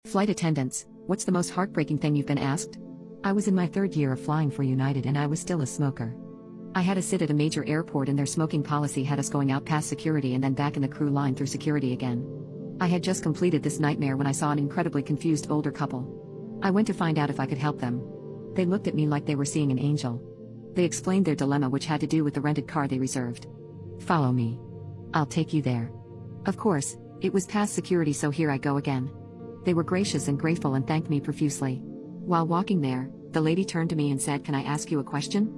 Flight attendants, what's the most heartbreaking thing you've been asked? I was in my third year of flying for United and I was still a smoker. I had a sit at a major airport and their smoking policy had us going out past security and then back in the crew line through security again. I had just completed this nightmare when I saw an incredibly confused older couple. I went to find out if I could help them. They looked at me like they were seeing an angel. They explained their dilemma, which had to do with the rented car they reserved. Follow me. I'll take you there. Of course, it was past security, so here I go again. They were gracious and grateful and thanked me profusely. While walking there, the lady turned to me and said, "Can I ask you a question?"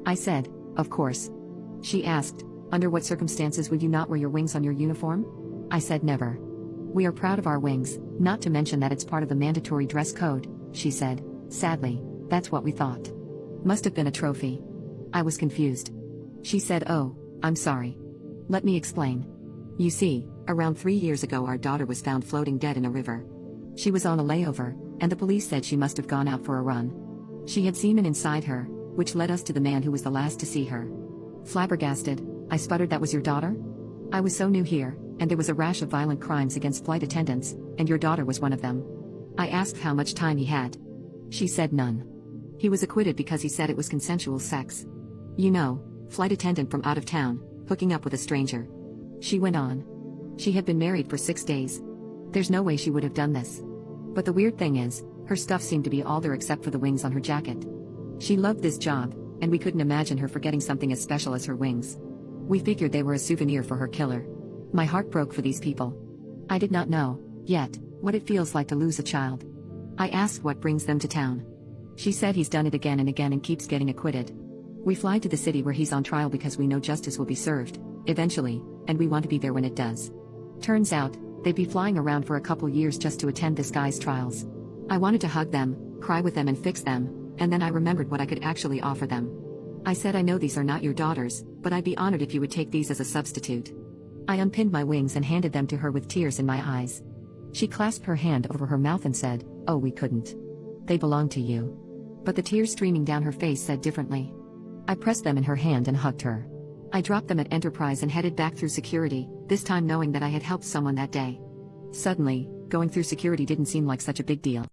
I said, "Of course." She asked, "Under what circumstances would you not wear your wings on your uniform?" I said, "Never. We are proud of our wings, not to mention that it's part of the mandatory dress code," she said. "Sadly, that's what we thought. Must have been a trophy." I was confused. She said, "Oh, I'm sorry. Let me explain. You see, around 3 years ago our daughter was found floating dead in a river. She was on a layover, and the police said she must have gone out for a run. She had semen inside her, which led us to the man who was the last to see her." Flabbergasted, I sputtered, "That was your daughter?" I was so new here, and there was a rash of violent crimes against flight attendants, and your daughter was one of them. I asked how much time he had. She said none. He was acquitted because he said it was consensual sex. You know, flight attendant from out of town, hooking up with a stranger. She went on. She had been married for 6 days. There's no way she would have done this. But the weird thing is, her stuff seemed to be all there except for the wings on her jacket. She loved this job, and we couldn't imagine her forgetting something as special as her wings. We figured they were a souvenir for her killer. My heart broke for these people. I did not know, yet, what it feels like to lose a child. I asked what brings them to town. She said he's done it again and again and keeps getting acquitted. We fly to the city where he's on trial because we know justice will be served, eventually, and we want to be there when it does. Turns out, they'd be flying around for a couple years just to attend this guy's trials. I wanted to hug them, cry with them and fix them, and then I remembered what I could actually offer them. I said, "I know these are not your daughters, but I'd be honored if you would take these as a substitute." I unpinned my wings and handed them to her with tears in my eyes. She clasped her hand over her mouth and said, "Oh, we couldn't. They belong to you." But the tears streaming down her face said differently. I pressed them in her hand and hugged her. I dropped them at Enterprise and headed back through security, this time knowing that I had helped someone that day. Suddenly, going through security didn't seem like such a big deal.